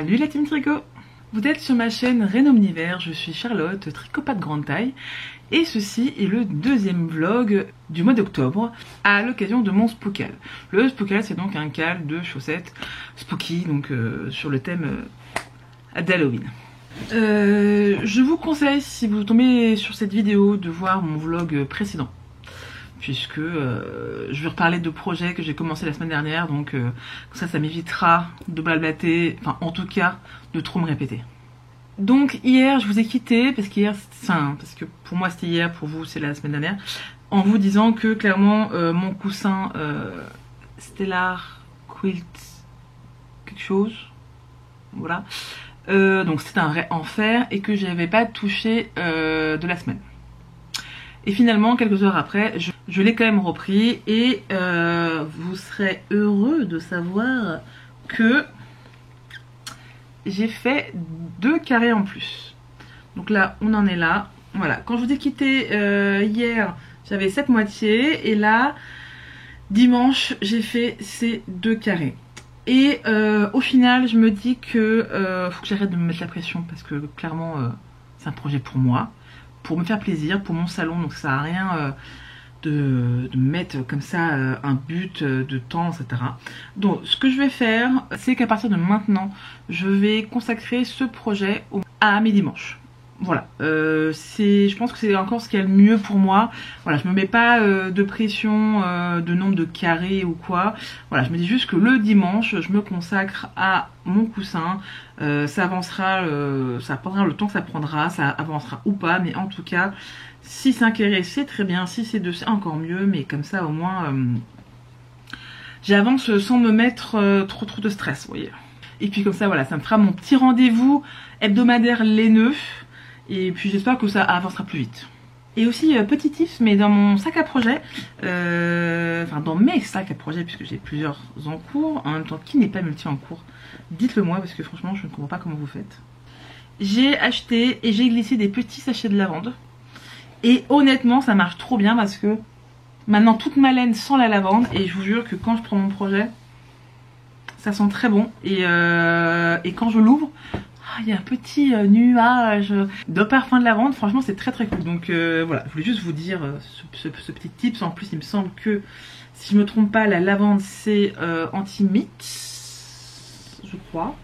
Salut la team tricot. Vous êtes sur ma chaîne Rénom'Univers, je suis Charlotte, tricot de grande taille. Et ceci est le deuxième vlog du mois d'octobre à l'occasion de mon Spoocal. Le Spoocal, c'est donc un cal de chaussettes spooky, donc sur le thème d'Halloween. Je vous conseille, si vous tombez sur cette vidéo, de voir mon vlog précédent. Puisque je vais reparler de projets que j'ai commencé la semaine dernière, donc ça m'évitera de blablater, enfin en tout cas de trop me répéter. Donc hier je vous ai quitté, parce que pour moi c'était hier, pour vous c'est la semaine dernière, en vous disant que clairement mon coussin Stellar Quilt quelque chose, voilà, donc c'était un vrai enfer et que j'avais pas touché de la semaine. Et finalement, quelques heures après, je l'ai quand même repris et vous serez heureux de savoir que j'ai fait 2 carrés en plus. Donc là, on en est là. Voilà, quand je vous ai quitté hier, j'avais 7 moitiés et là, dimanche, j'ai fait ces 2 carrés. Et au final, je me dis que faut que j'arrête de me mettre la pression parce que clairement, c'est un projet pour moi. Pour me faire plaisir, pour mon salon, donc ça sert à rien de mettre comme ça un but de temps, etc. Donc ce que je vais faire, c'est qu'à partir de maintenant, je vais consacrer ce projet à mes dimanches. Voilà, je pense que c'est encore ce qui est le mieux pour moi. Voilà, je me mets pas de pression de nombre de carrés ou quoi. Voilà, je me dis juste que le dimanche, je me consacre à mon coussin. Ça avancera, ça prendra le temps que ça prendra, ça avancera ou pas, mais en tout cas, si c'est un carré, c'est très bien. Si c'est 2, c'est encore mieux, mais comme ça, au moins, j'avance sans me mettre trop de stress, vous voyez. Et puis comme ça, voilà, ça me fera mon petit rendez-vous hebdomadaire laineux. Et puis j'espère que ça avancera plus vite. Et aussi, petit tips, mais dans mon sac à projet, enfin dans mes sacs à projet, puisque j'ai plusieurs en cours, en même temps qui n'est pas multi en cours, dites-le moi parce que franchement je ne comprends pas comment vous faites. J'ai acheté et j'ai glissé des petits sachets de lavande. Et honnêtement ça marche trop bien parce que maintenant toute ma laine sent la lavande. Et je vous jure que quand je prends mon projet, ça sent très bon. Et quand je l'ouvre, il y a un petit nuage de parfum de lavande, franchement c'est très cool. Donc voilà, je voulais juste vous dire ce petit tips. En plus il me semble que, si je me trompe pas, la lavande c'est anti-mite, je crois.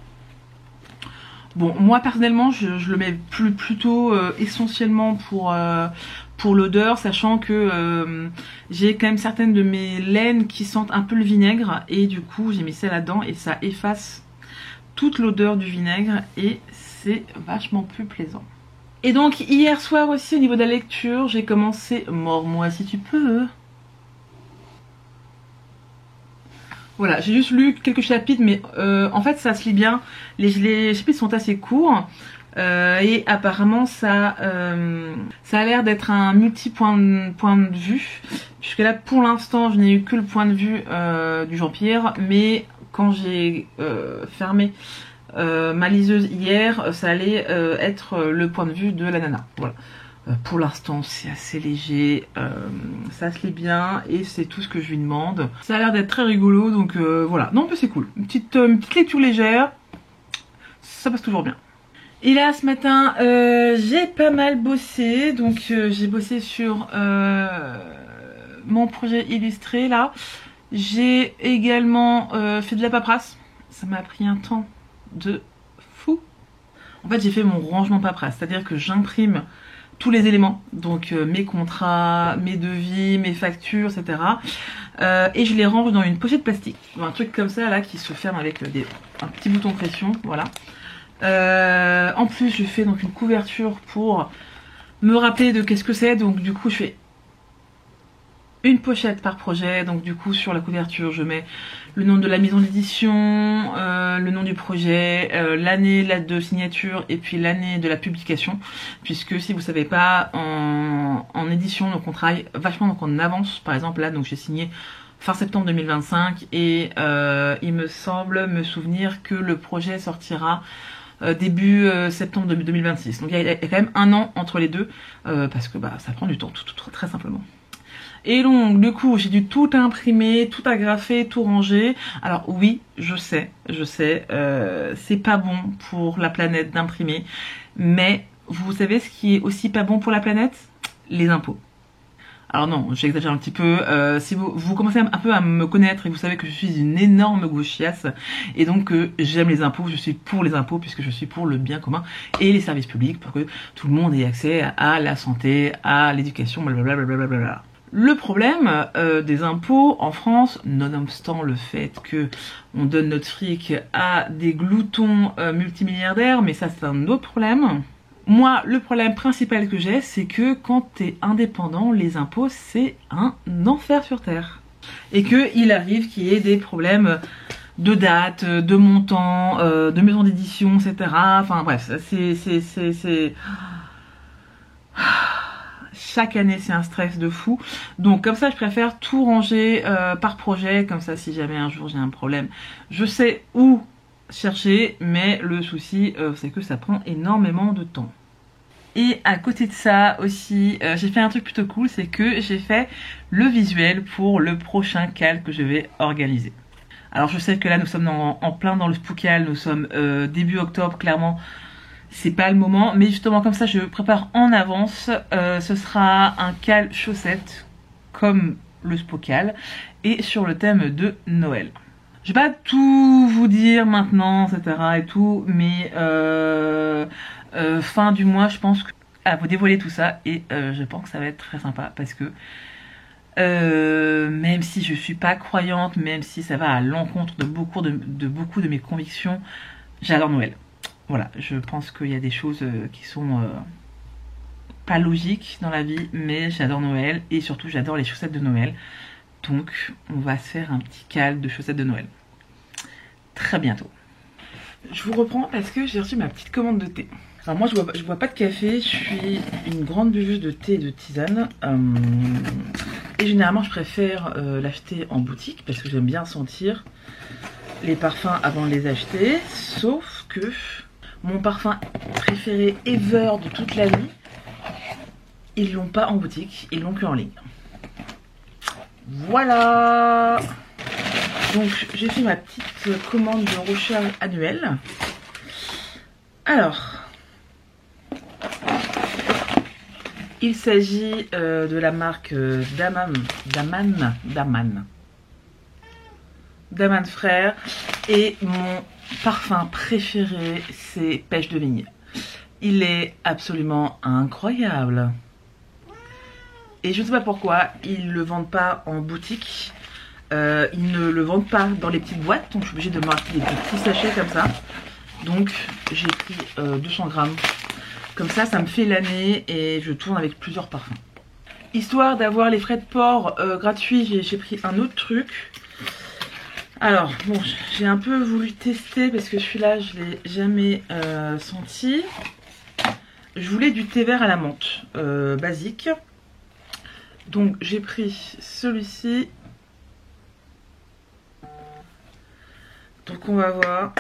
Bon, moi personnellement je le mets plutôt essentiellement pour l'odeur, sachant que j'ai quand même certaines de mes laines qui sentent un peu le vinaigre. Et du coup j'ai mis ça là-dedans et ça efface toute l'odeur du vinaigre et c'est vachement plus plaisant. Et donc hier soir aussi, au niveau de la lecture, j'ai commencé Mords-moi si tu peux. Voilà, j'ai juste lu quelques chapitres, mais en fait ça se lit bien. Les chapitres sont assez courts et apparemment ça a l'air d'être un multi-point de vue, puisque là pour l'instant je n'ai eu que le point de vue du Jean-Pierre, mais quand j'ai fermé ma liseuse hier, ça allait être le point de vue de la nana. Voilà. Pour l'instant c'est assez léger, ça se lit bien et c'est tout ce que je lui demande. Ça a l'air d'être très rigolo, donc voilà. Non mais c'est cool, une petite lecture légère, ça passe toujours bien. Et là ce matin j'ai pas mal bossé, donc j'ai bossé sur mon projet illustré là. J'ai également fait de la paperasse. Ça m'a pris un temps de fou. En fait j'ai fait mon rangement paperasse, c'est-à-dire que j'imprime tous les éléments, donc mes contrats, mes devis, mes factures, etc. Et je les range dans une pochette plastique, un truc comme ça là qui se ferme avec un petit bouton pression, voilà. En plus je fais donc une couverture pour me rappeler de qu'est-ce que c'est, donc du coup je fais une pochette par projet. Donc du coup sur la couverture je mets le nom de la maison d'édition, le nom du projet, l'année de signature et puis l'année de la publication, puisque si vous savez pas, en édition donc on travaille vachement donc en avance. Par exemple là donc j'ai signé fin septembre 2025 et il me semble me souvenir que le projet sortira début septembre 2026. Donc il y a quand même un an entre les deux, parce que bah ça prend du temps, tout très simplement. Et donc du coup j'ai dû tout imprimer, tout agrafer, tout ranger. Alors oui, je sais, c'est pas bon pour la planète d'imprimer, mais vous savez ce qui est aussi pas bon pour la planète? Les impôts. Alors non, j'exagère un petit peu. Si vous commencez un peu à me connaître et vous savez que je suis une énorme gauchiasse et donc j'aime les impôts, je suis pour les impôts puisque je suis pour le bien commun et les services publics pour que tout le monde ait accès à la santé, à l'éducation, blablabla. Le problème des impôts en France, nonobstant le fait que on donne notre fric à des gloutons multimilliardaires, mais ça c'est un autre problème. Moi, le problème principal que j'ai, c'est que quand t'es indépendant, les impôts, c'est un enfer sur terre. Et qu'il arrive qu'il y ait des problèmes de date, de montant, de maison d'édition, etc. Enfin bref, c'est... Chaque année, c'est un stress de fou. Donc comme ça, je préfère tout ranger par projet. Comme ça, si jamais un jour j'ai un problème, je sais où chercher, mais le souci c'est que ça prend énormément de temps. Et à côté de ça aussi, j'ai fait un truc plutôt cool, c'est que j'ai fait le visuel pour le prochain cal que je vais organiser. Alors je sais que là nous sommes en plein dans le spoocal, nous sommes début octobre, clairement c'est pas le moment, mais justement comme ça je prépare en avance, ce sera un cal chaussette comme le spoocal et sur le thème de Noël. Je vais pas tout vous dire maintenant, etc. et tout, mais fin du mois, je pense à vous dévoiler tout ça et je pense que ça va être très sympa parce que même si je suis pas croyante, même si ça va à l'encontre de beaucoup de mes convictions, j'adore Noël. Voilà, je pense qu'il y a des choses qui sont pas logiques dans la vie, mais j'adore Noël et surtout j'adore les chaussettes de Noël. Donc on va se faire un petit cal de chaussettes de Noël. Très bientôt. Je vous reprends parce que j'ai reçu ma petite commande de thé. Alors moi je bois pas de café, je suis une grande buveuse de thé et de tisane. Et généralement je préfère l'acheter en boutique parce que j'aime bien sentir les parfums avant de les acheter. Sauf que mon parfum préféré ever de toute la vie, ils l'ont pas en boutique, ils l'ont que en ligne. Voilà. Donc j'ai fait ma petite commande de recharge annuelle. Alors, il s'agit de la marque Daman Frères et mon parfum préféré c'est Pêche de Vigne. Il est absolument incroyable. Et je ne sais pas pourquoi ils ne le vendent pas en boutique. Ils ne le vendent pas dans les petites boîtes, donc je suis obligée de marquer des petits sachets comme ça. Donc j'ai pris 200 grammes. Comme ça, ça me fait l'année et je tourne avec plusieurs parfums. Histoire d'avoir les frais de port gratuits, j'ai pris un autre truc. Alors, bon, j'ai un peu voulu tester parce que celui-là, je ne l'ai jamais senti. Je voulais du thé vert à la menthe basique. Donc j'ai pris celui-ci. Donc on va voir.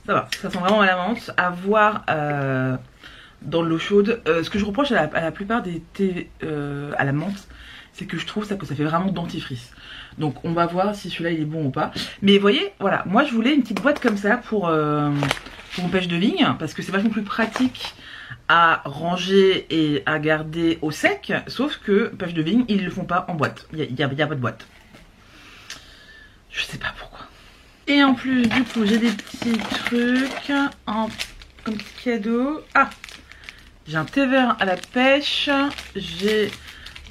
Ça va, ça sent vraiment à la menthe. À voir dans l'eau chaude. Ce que je reproche à la plupart des thés à la menthe, c'est que je trouve que ça fait vraiment dentifrice. Donc on va voir si celui-là il est bon ou pas. Mais vous voyez, voilà, moi je voulais une petite boîte comme ça pour mon Pêche de Vigne, parce que c'est vachement plus pratique à ranger et à garder au sec, sauf que Pêche de Vigne, ils le font pas en boîte. Il y a pas de boîte. Je sais pas pourquoi. Et en plus, du coup, j'ai des petits trucs comme petit cadeau. Ah, j'ai un thé vert à la pêche, j'ai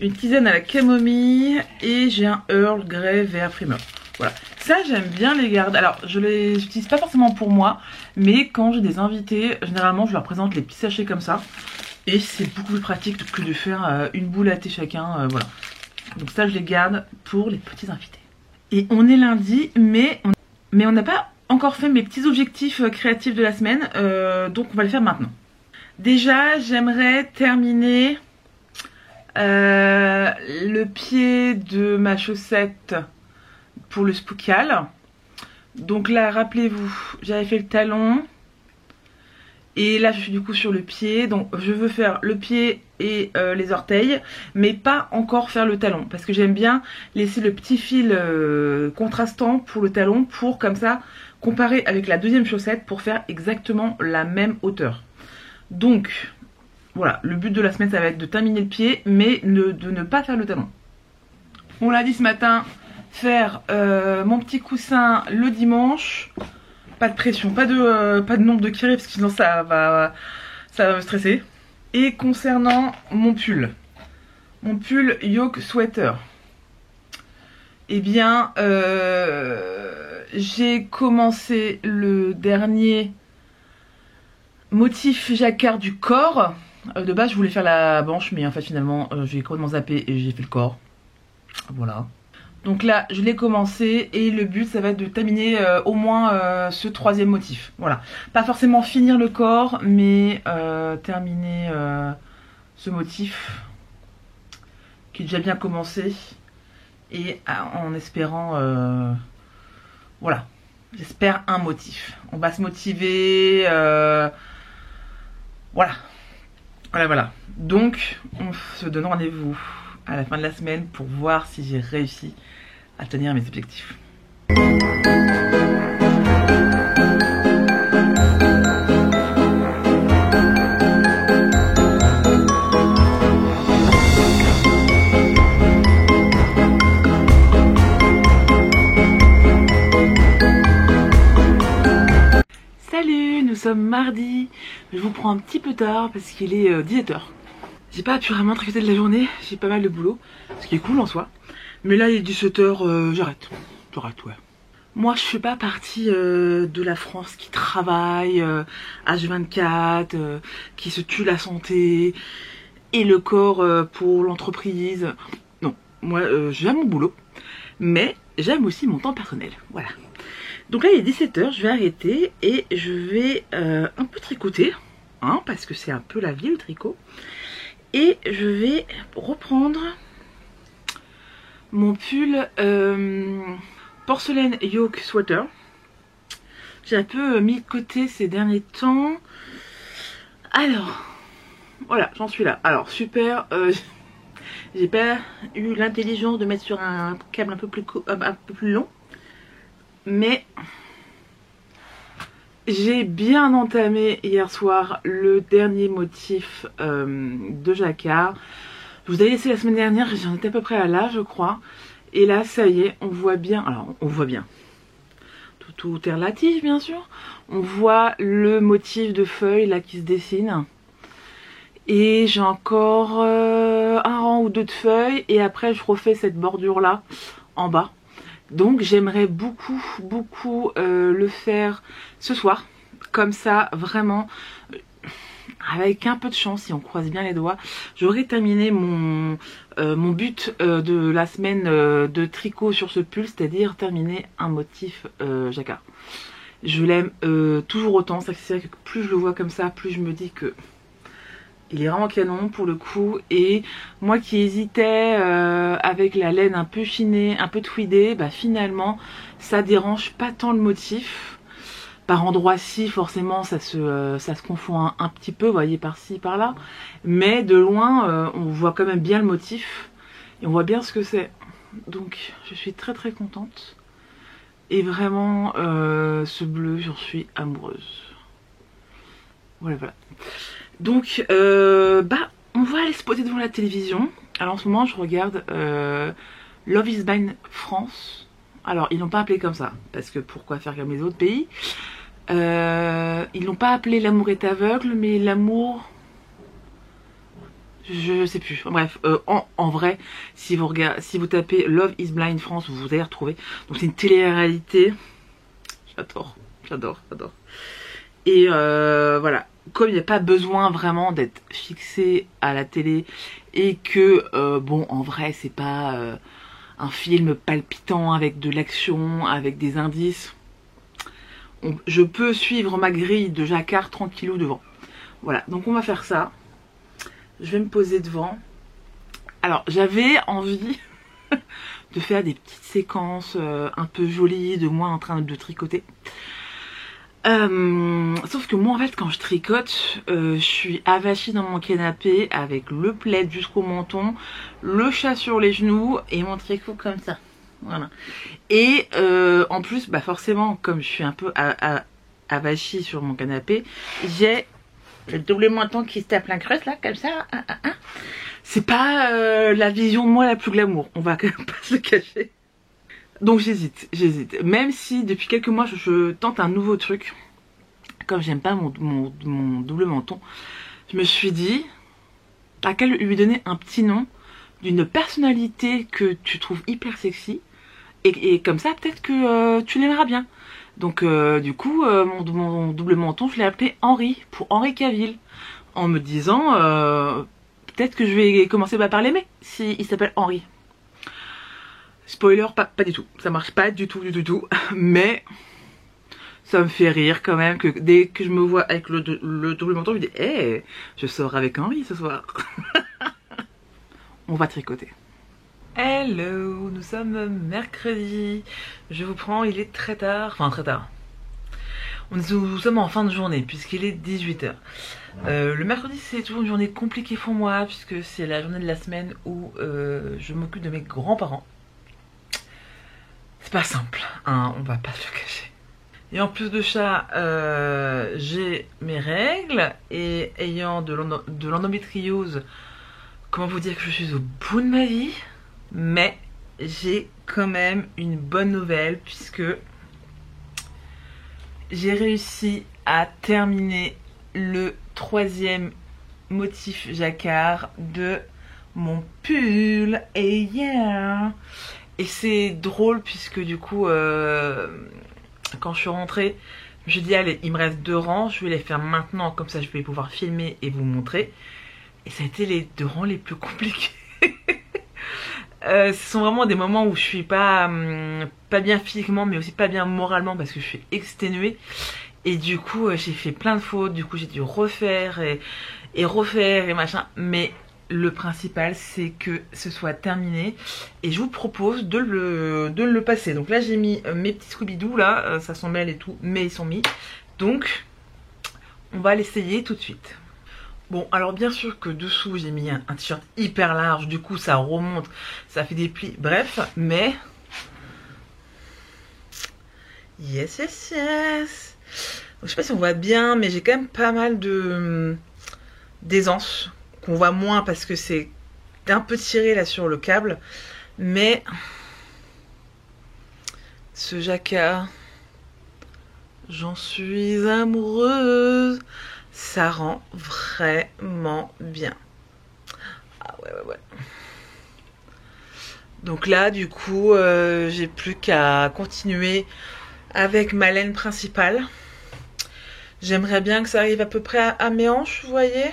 une tisane à la camomille et j'ai un Earl Grey vert primeur. Voilà, ça j'aime bien les garder. Alors je les utilise pas forcément pour moi, mais quand j'ai des invités, généralement je leur présente les petits sachets comme ça. Et c'est beaucoup plus pratique que de faire une boule à thé chacun, voilà. Donc ça je les garde pour les petits invités. Et on est lundi, mais on n'a pas encore fait mes petits objectifs créatifs de la semaine, donc on va les faire maintenant. Déjà j'aimerais terminer le pied de ma chaussette pour le spoocal. Donc là rappelez-vous, j'avais fait le talon, Et là je suis du coup sur le pied, donc je veux faire le pied et les orteils, mais pas encore faire le talon, parce que j'aime bien laisser le petit fil contrastant pour le talon, pour comme ça comparer avec la deuxième chaussette pour faire exactement la même hauteur. Donc voilà, le but de la semaine ça va être de terminer le pied, mais de ne pas faire le talon. On l'a dit ce matin, faire mon petit coussin le dimanche. Pas de pression, pas de nombre de kirés parce que sinon ça va me stresser. Et concernant mon pull yoke sweater, eh bien j'ai commencé le dernier motif jacquard du corps. De base je voulais faire la manche, mais en fait finalement j'ai complètement zappé et j'ai fait le corps. Voilà. Donc là je l'ai commencé et le but ça va être de terminer au moins ce troisième motif. Voilà. Pas forcément finir le corps, mais terminer ce motif qui est déjà bien commencé. Et en espérant voilà. J'espère un motif. On va se motiver. Voilà. Voilà. Donc on se donne rendez-vous à la fin de la semaine pour voir si j'ai réussi à tenir mes objectifs. Salut, nous sommes mardi. Je vous prends un petit peu tard parce qu'il est 17h. J'ai pas pu vraiment traiter de la journée, j'ai pas mal de boulot, ce qui est cool en soi. Mais là il est 17h, j'arrête, ouais. Moi je fais pas partie de la France qui travaille H24, qui se tue la santé et le corps pour l'entreprise. Non, moi j'aime mon boulot, mais j'aime aussi mon temps personnel, voilà. Donc là il est 17h, je vais arrêter et je vais un peu tricoter, hein, parce que c'est un peu la vie le tricot. Et je vais reprendre mon pull porcelaine yoke sweater. J'ai un peu mis de côté ces derniers temps. Alors, voilà, j'en suis là. Alors, super, j'ai pas eu l'intelligence de mettre sur un câble un peu plus long. Mais j'ai bien entamé hier soir le dernier motif de jacquard. Je vous avais laissé la semaine dernière, j'en étais à peu près à là je crois. Et là ça y est, on voit bien, alors on voit bien, tout est relatif bien sûr. On voit le motif de feuilles là qui se dessine. Et j'ai encore un rang ou deux de feuilles et après je refais cette bordure là en bas. Donc j'aimerais beaucoup le faire ce soir, comme ça vraiment avec un peu de chance, si on croise bien les doigts, j'aurai terminé mon but de la semaine de tricot sur ce pull, c'est-à-dire terminer un motif jacquard. Je l'aime toujours autant, c'est vrai que plus je le vois comme ça, plus je me dis que il est vraiment canon pour le coup. Et moi qui hésitais avec la laine un peu chinée, un peu tweedée, bah finalement ça dérange pas tant le motif. Par endroits-ci forcément ça se confond un petit peu, vous voyez, par-ci, par-là. Mais de loin on voit quand même bien le motif et on voit bien ce que c'est. Donc je suis très contente. Et vraiment ce bleu, j'en suis amoureuse. Voilà. Donc, on va aller se poser devant la télévision. Alors en ce moment, je regarde Love is Blind France. Alors, ils l'ont pas appelé comme ça, parce que pourquoi faire comme les autres pays. Ils l'ont pas appelé L'amour est aveugle, mais l'amour... Je sais plus. Bref, en vrai, si vous tapez Love is Blind France, vous allez retrouver. Donc c'est une télé-réalité. J'adore. Et voilà. Comme il n'y a pas besoin vraiment d'être fixé à la télé et que, bon, en vrai, c'est pas un film palpitant avec de l'action, avec des indices. Je peux suivre ma grille de jacquard tranquillou devant. Voilà, donc on va faire ça. Je vais me poser devant. Alors, j'avais envie de faire des petites séquences un peu jolies de moi en train de tricoter. Sauf que moi en fait quand je tricote, je suis avachie dans mon canapé avec le plaid jusqu'au menton, le chat sur les genoux et mon tricot comme ça. Voilà. Et en plus, bah forcément, comme je suis un peu avachie sur mon canapé, j'ai le double menton qui se tape plein creuse là, comme ça. C'est pas la vision de moi la plus glamour, on va quand même pas se le cacher. Donc j'hésite. Même si depuis quelques mois je tente un nouveau truc, comme j'aime pas mon double menton, je me suis dit, t'as qu'à lui donner un petit nom d'une personnalité que tu trouves hyper sexy, et comme ça peut-être que tu l'aimeras bien. Donc du coup, mon double menton, je l'ai appelé Henri, pour Henri Cavill, en me disant, peut-être que je vais commencer par l'aimer, s'il s'appelle Henri. Spoiler, pas du tout. Ça marche pas du tout. Mais ça me fait rire quand même que dès que je me vois avec le double menton, je me dis hey, je sors avec Henri ce soir. On va tricoter. Hello, nous sommes mercredi. Je vous prends, il est très tard. Enfin très tard. Nous sommes en fin de journée puisqu'il est 18 h. Le mercredi c'est toujours une journée compliquée pour moi puisque c'est la journée de la semaine où je m'occupe de mes grands-parents. C'est pas simple, hein, on va pas se le cacher. Et en plus de ça, j'ai mes règles et ayant de l'endométriose, comment vous dire que je suis au bout de ma vie, mais j'ai quand même une bonne nouvelle puisque j'ai réussi à terminer le 3e motif jacquard de mon pull. Et yeah! Et c'est drôle puisque du coup, quand je suis rentrée, je me suis dit allez, il me reste 2 rangs, je vais les faire maintenant, comme ça je vais pouvoir filmer et vous montrer. Et ça a été les 2 rangs les plus compliqués. Ce sont vraiment des moments où je suis pas bien physiquement, mais aussi pas bien moralement parce que je suis exténuée. Et du coup, j'ai fait plein de fautes, du coup j'ai dû refaire et refaire et machin. Mais le principal c'est que ce soit terminé et je vous propose de le passer. Donc là j'ai mis mes petits Scooby-Doo là, ça s'en mêle et tout, mais ils sont mis. Donc on va l'essayer tout de suite. Bon alors bien sûr que dessous j'ai mis un t-shirt hyper large, du coup ça remonte, ça fait des plis, bref, mais yes. Donc, je sais pas si on voit bien, mais j'ai quand même pas mal de d'aisance. Qu'on voit moins parce que c'est un peu tiré là sur le câble, mais ce jacquard, j'en suis amoureuse, ça rend vraiment bien. Ah ouais. Donc là du coup j'ai plus qu'à continuer avec ma laine principale. J'aimerais bien que ça arrive à peu près à mes hanches, vous voyez.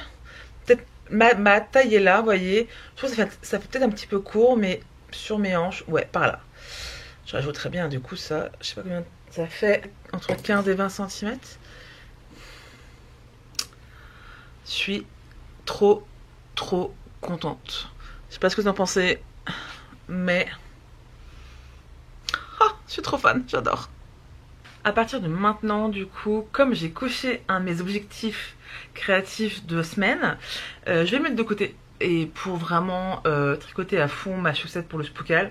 Peut-être ma taille est là, vous voyez. Je trouve que ça fait peut-être un petit peu court, mais sur mes hanches, ouais, par là. Je rajouterais bien, du coup, ça, je sais pas combien ça fait, entre 15 et 20 cm. Je suis trop contente. Je sais pas ce que vous en pensez, mais je suis trop fan, j'adore. À partir de maintenant, du coup, comme j'ai coché un de mes objectifs créatifs de semaine, je vais le mettre de côté. Et pour vraiment tricoter à fond ma chaussette pour le Spoocal,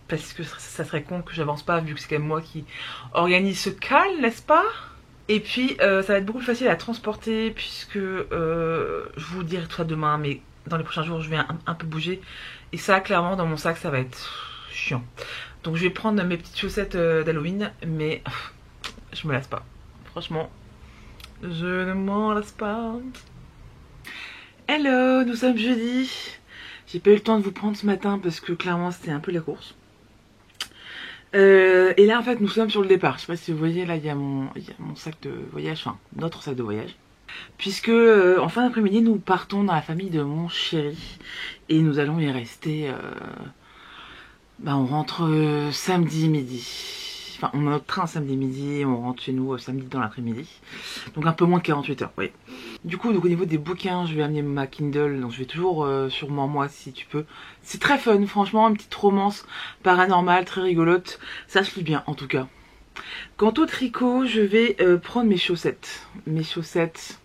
parce que ça serait con que j'avance pas vu que c'est quand même moi qui organise ce cal, n'est-ce pas? Et puis ça va être beaucoup plus facile à transporter puisque je vous le dirai tout ça demain, mais dans les prochains jours je vais un peu bouger. Et ça clairement dans mon sac ça va être chiant. Donc je vais prendre mes petites chaussettes d'Halloween, mais je me lasse pas. Franchement, je ne m'en lasse pas. Hello, nous sommes jeudi. J'ai pas eu le temps de vous prendre ce matin parce que clairement c'était un peu la course. Et là en fait nous sommes sur le départ. Je sais pas si vous voyez, là il y a mon sac de voyage, enfin notre sac de voyage. Puisque en fin d'après-midi nous partons dans la famille de mon chéri. Et nous allons y rester... on rentre samedi midi. Enfin, on a notre train samedi midi et on rentre chez nous samedi dans l'après-midi. Donc un peu moins de 48 heures, oui. Du coup, au niveau des bouquins, je vais amener ma Kindle. Donc je vais toujours sûrement moi, si tu peux. C'est très fun, franchement, une petite romance paranormale, très rigolote. Ça se lit bien, en tout cas. Quant au tricot, je vais prendre mes chaussettes. Mes chaussettes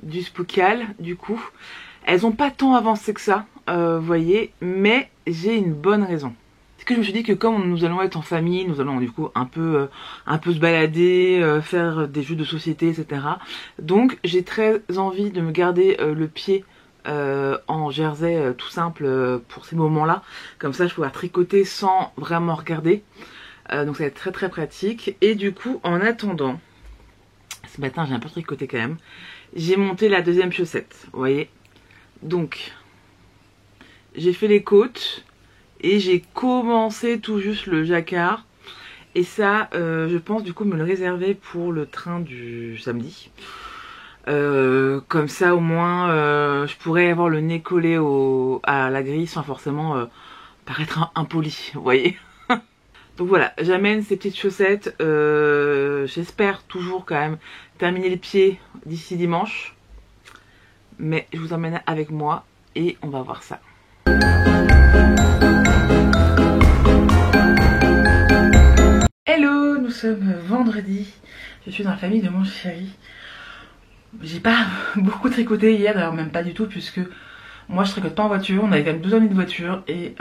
du Spookal, du coup. Elles n'ont pas tant avancé que ça, vous voyez, mais j'ai une bonne raison. C'est que je me suis dit que comme nous allons être en famille, nous allons du coup un peu se balader, faire des jeux de société, etc. Donc j'ai très envie de me garder le pied en jersey tout simple pour ces moments-là. Comme ça je pourrai tricoter sans vraiment regarder. Donc ça va être très très pratique. Et du coup en attendant, ce matin j'ai un peu tricoté quand même, j'ai monté la deuxième chaussette, vous voyez. Donc j'ai fait les côtes et j'ai commencé tout juste le jacquard. Et ça je pense du coup me le réserver pour le train du samedi. Comme ça au moins je pourrais avoir le nez collé à la grille sans forcément paraître impoli, vous voyez. Donc voilà, j'amène ces petites chaussettes, j'espère toujours quand même terminer les pieds d'ici dimanche. Mais je vous emmène avec moi et on va voir ça. Hello, nous sommes vendredi, je suis dans la famille de mon chéri. J'ai pas beaucoup tricoté hier, d'ailleurs même pas du tout, puisque moi je tricote pas en voiture, on avait quand même 2 heures de voiture et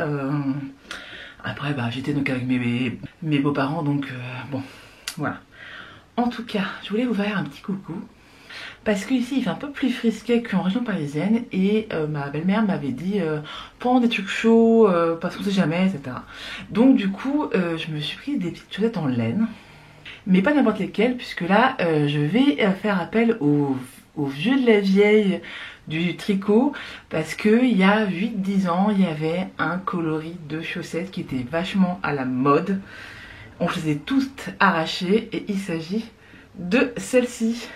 après bah, j'étais donc avec mes beaux-parents, donc bon, voilà. En tout cas, je voulais vous faire un petit coucou. Parce qu'ici il fait un peu plus frisquet qu'en région parisienne et ma belle-mère m'avait dit prends des trucs chauds parce qu'on sait jamais, etc. Donc du coup je me suis pris des petites chaussettes en laine, mais pas n'importe lesquelles, puisque là je vais faire appel aux vieux de la vieille du tricot, parce que il y a 8-10 ans il y avait un coloris de chaussettes qui était vachement à la mode. On se les a toutes arrachées et il s'agit de celle-ci.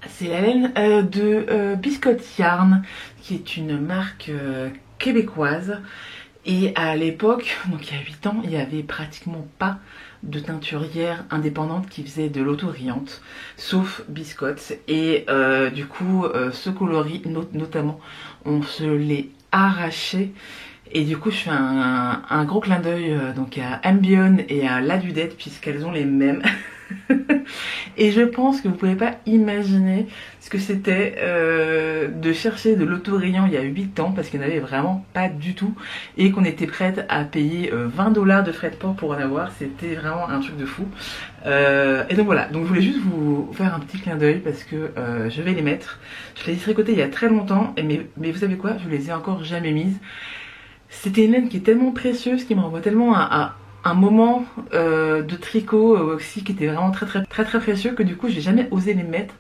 C'est la laine de Biscott Yarn, qui est une marque québécoise. Et à l'époque, donc il y a 8 ans, il n'y avait pratiquement pas de teinturière indépendante qui faisait de l'auto-riante, sauf Biscott. Et du coup, ce coloris, notamment, on se l'est arraché. Et du coup, je fais un gros clin d'œil donc à Ambion et à La Dudette, puisqu'elles ont les mêmes. Et je pense que vous pouvez pas imaginer ce que c'était de chercher de l'auto-rayant il y a 8 ans, parce qu'il n'y en avait vraiment pas du tout et qu'on était prête à payer 20 $ de frais de port pour en avoir. C'était vraiment un truc de fou. Et donc voilà, donc je voulais juste vous faire un petit clin d'œil parce que je vais les mettre. Je les ai tricotées il y a très longtemps, mais vous savez quoi, je les ai encore jamais mises. C'était une laine qui est tellement précieuse, qui me renvoie tellement à un moment de tricot aussi qui était vraiment très précieux, que du coup j'ai jamais osé les mettre.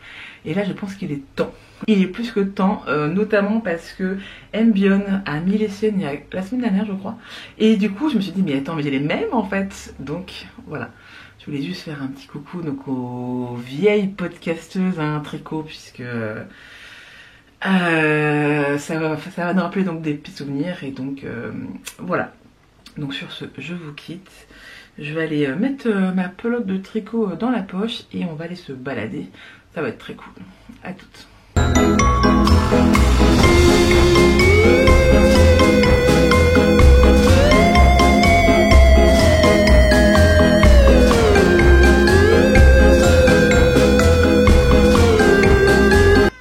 Et là je pense qu'il est temps. Il est plus que temps, notamment parce que Ambion a mis les siennes il y a la semaine dernière je crois. Et du coup je me suis dit mais attends, mais j'ai les mêmes en fait. Donc voilà, je voulais juste faire un petit coucou donc aux vieilles podcasteuses à un tricot, puisque ça va nous rappeler donc des petits souvenirs. Et donc voilà. Donc sur ce, je vous quitte. Je vais aller mettre ma pelote de tricot dans la poche et on va aller se balader. Ça va être très cool. À toutes.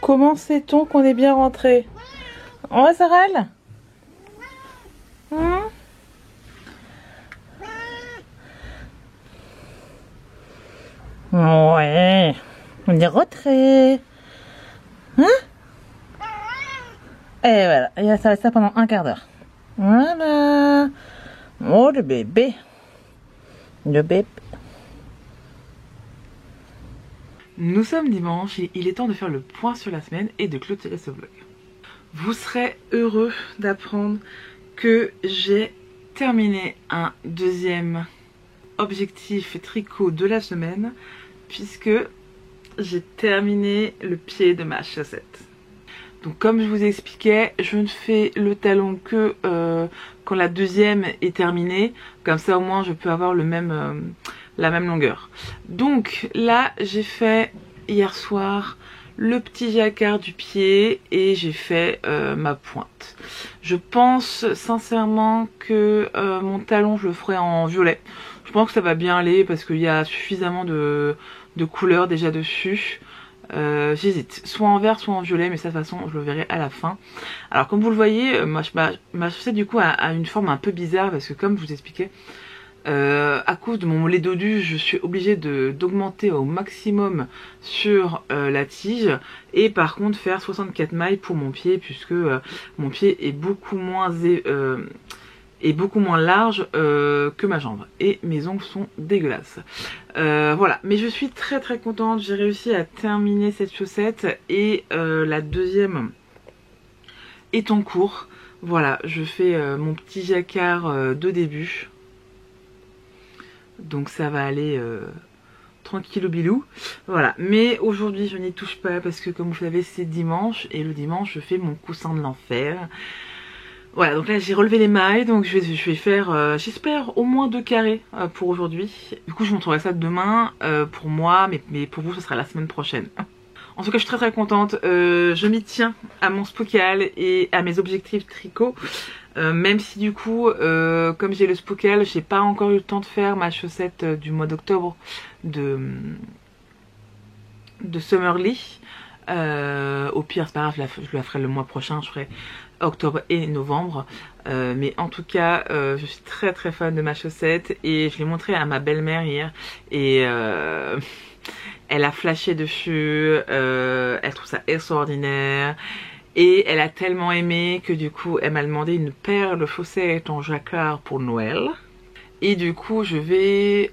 Comment sait-on qu'on est bien rentré? Ouais, Sarah? Ouais, on est rentré. Hein? Et voilà, et ça va être ça pendant un quart d'heure. Voilà. Oh le bébé. Le bébé. Nous sommes dimanche et il est temps de faire le point sur la semaine et de clôturer ce vlog. Vous serez heureux d'apprendre que j'ai terminé un deuxième objectif tricot de la semaine, puisque j'ai terminé le pied de ma chaussette. Donc comme je vous expliquais, je ne fais le talon que quand la deuxième est terminée, comme ça au moins je peux avoir la même longueur. Donc là j'ai fait hier soir le petit jacquard du pied et j'ai fait ma pointe. Je pense sincèrement que mon talon je le ferai en violet. Je pense que ça va bien aller parce qu'il y a suffisamment de couleurs déjà dessus. J'hésite, soit en vert soit en violet, mais ça de toute façon je le verrai à la fin. Alors comme vous le voyez, ma chaussette du coup a une forme un peu bizarre parce que comme je vous expliquais, à cause de mon mollet dodu, je suis obligée d'augmenter au maximum sur la tige et par contre faire 64 mailles pour mon pied puisque mon pied est beaucoup moins large que ma jambe et mes ongles sont dégueulasses. Voilà, mais je suis très contente, j'ai réussi à terminer cette chaussette et la deuxième est en cours. Voilà, je fais mon petit jacquard de début. Donc ça va aller tranquille au bilou. Voilà, mais aujourd'hui je n'y touche pas parce que comme vous savez c'est dimanche et le dimanche je fais mon coussin de l'enfer. Voilà, donc là j'ai relevé les mailles, donc je vais faire j'espère au moins 2 carrés pour aujourd'hui. Du coup je vous montrerai ça demain pour moi, mais pour vous ce sera la semaine prochaine. En tout cas je suis très contente, je m'y tiens à mon Spokal et à mes objectifs tricot. Même si du coup comme j'ai le Spokal, j'ai pas encore eu le temps de faire ma chaussette du mois d'octobre de Summerly. Au pire c'est pas grave, je la ferai le mois prochain, je ferai octobre et novembre. Mais en tout cas je suis très fan de ma chaussette et je l'ai montré à ma belle-mère hier et elle a flashé dessus, elle trouve ça extraordinaire. Et elle a tellement aimé que du coup elle m'a demandé une paire de chaussettes en jacquard pour Noël. Et du coup je vais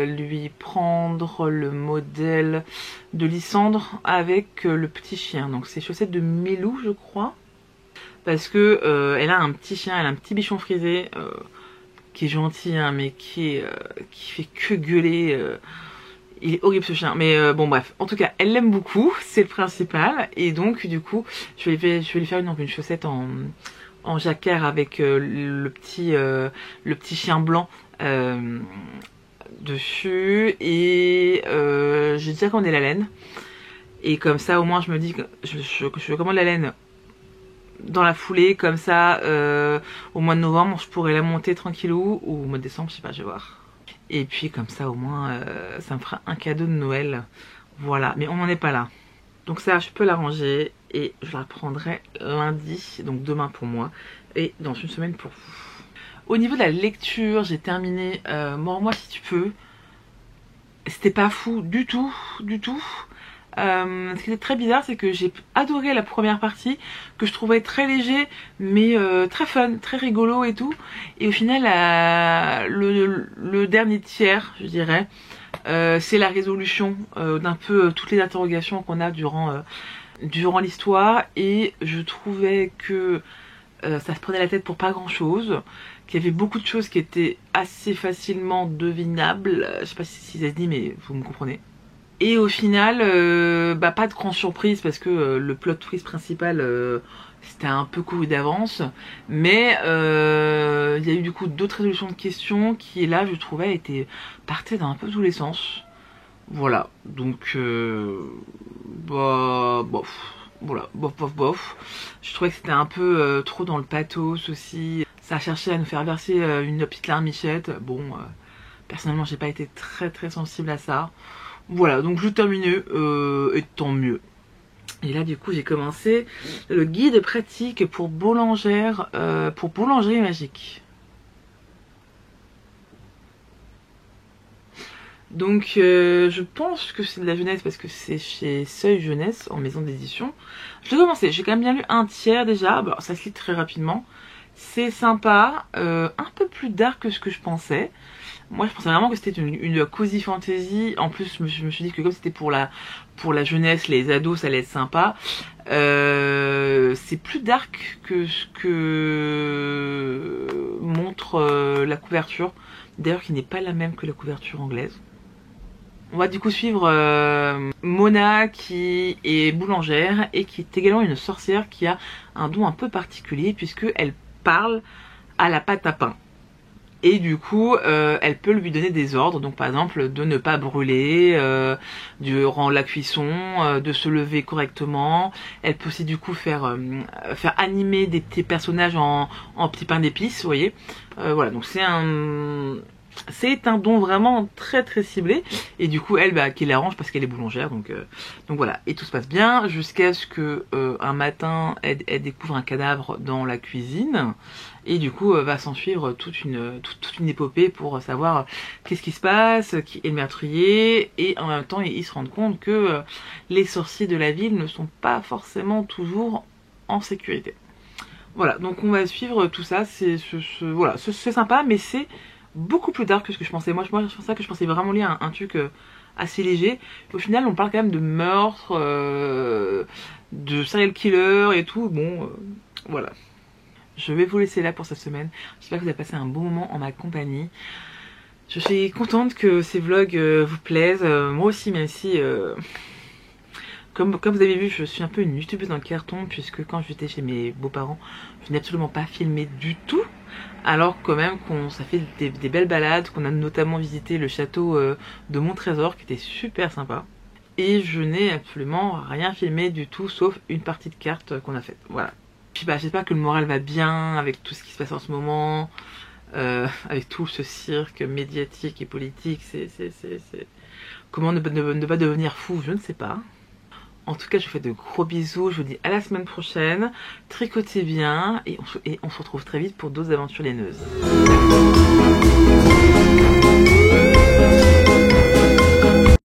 lui prendre le modèle de Lysandre avec le petit chien. Donc c'est chaussettes de Milou je crois. Parce que elle a un petit chien, elle a un petit bichon frisé qui est gentil hein, mais qui fait que gueuler. Il est horrible ce chien, mais bon bref, en tout cas elle l'aime beaucoup, c'est le principal. Et donc du coup je vais lui faire une chaussette en jacquard avec le petit chien blanc dessus. Et j'ai déjà commandé la laine. Et comme ça au moins je me dis que je commande la laine dans la foulée, comme ça au mois de novembre je pourrais la monter tranquillou, ou au mois de décembre, je sais pas, je vais voir. Et puis comme ça au moins ça me fera un cadeau de Noël. Voilà, mais on n'en est pas là. Donc ça je peux la ranger et je la reprendrai lundi, donc demain pour moi et dans une semaine pour vous. Au niveau de la lecture, j'ai terminé Mors-moi si tu peux. C'était pas fou du tout. Ce qui était très bizarre, c'est que j'ai adoré la première partie, que je trouvais très léger, mais très fun, très rigolo et tout. Et au final, le dernier tiers, je dirais, c'est la résolution d'un peu toutes les interrogations qu'on a durant l'histoire. Et je trouvais que ça se prenait la tête pour pas grand chose, qu'il y avait beaucoup de choses qui étaient assez facilement devinables. Je sais pas si ça se dit, mais vous me comprenez. Et au final, pas de grande surprise parce que le plot twist principal c'était un peu couru d'avance. Mais il y a eu du coup d'autres résolutions de questions qui là je trouvais partaient dans un peu tous les sens. Voilà, donc bof. Voilà, bof. Je trouvais que c'était un peu trop dans le pathos aussi. Ça a cherché à nous faire verser une petite larmichette. Bon, personnellement j'ai pas été très sensible à ça. Voilà, donc je terminais et tant mieux. Et là du coup j'ai commencé le guide pratique pour boulangère, pour boulangerie magique. Donc je pense que c'est de la jeunesse parce que c'est chez Seuil Jeunesse en maison d'édition. Je l'ai commencé, j'ai quand même bien lu un tiers déjà, bon, ça se lit très rapidement. C'est sympa, un peu plus dark que ce que je pensais. Moi je pensais vraiment que c'était une cozy fantasy. En plus je me suis dit que comme c'était pour la jeunesse, les ados, ça allait être sympa. C'est plus dark que ce que montre la couverture. D'ailleurs qui n'est pas la même que la couverture anglaise. On va du coup suivre Mona qui est boulangère et qui est également une sorcière qui a un don un peu particulier puisque elle parle à la pâte à pain. Et du coup, elle peut lui donner des ordres, donc par exemple de ne pas brûler durant la cuisson, de se lever correctement. Elle peut aussi du coup faire animer des petits personnages en petits pains d'épices, vous voyez. Voilà, donc c'est un don vraiment très très ciblé, et du coup elle qui l'arrange parce qu'elle est boulangère, donc voilà, et tout se passe bien jusqu'à ce que un matin elle découvre un cadavre dans la cuisine, et du coup va s'en suivre toute une épopée pour savoir qu'est-ce qui se passe, qui est le meurtrier, et en même temps ils se rendent compte que les sorciers de la ville ne sont pas forcément toujours en sécurité. Voilà, donc on va suivre tout ça, c'est sympa, mais c'est beaucoup plus dark que ce que je pensais. Moi je pensais que je pensais vraiment lire un truc assez léger. Au final on parle quand même de meurtre, de serial killer et tout. Bon, voilà. Je vais vous laisser là pour cette semaine. J'espère que vous avez passé un bon moment en ma compagnie. Je suis contente que ces vlogs vous plaisent. Moi aussi, même si... Comme vous avez vu, je suis un peu une youtubeuse dans le carton, puisque quand j'étais chez mes beaux-parents, je n'ai absolument pas filmé du tout. Alors quand même ça fait des belles balades, qu'on a notamment visité le château de Montrésor qui était super sympa. Et je n'ai absolument rien filmé du tout, sauf une partie de cartes qu'on a faite. Voilà. Puis j'espère que le moral va bien avec tout ce qui se passe en ce moment, avec tout ce cirque médiatique et politique. Comment ne pas devenir fou, je ne sais pas. En tout cas, je vous fais de gros bisous, je vous dis à la semaine prochaine, tricotez bien et on se retrouve très vite pour d'autres aventures laineuses.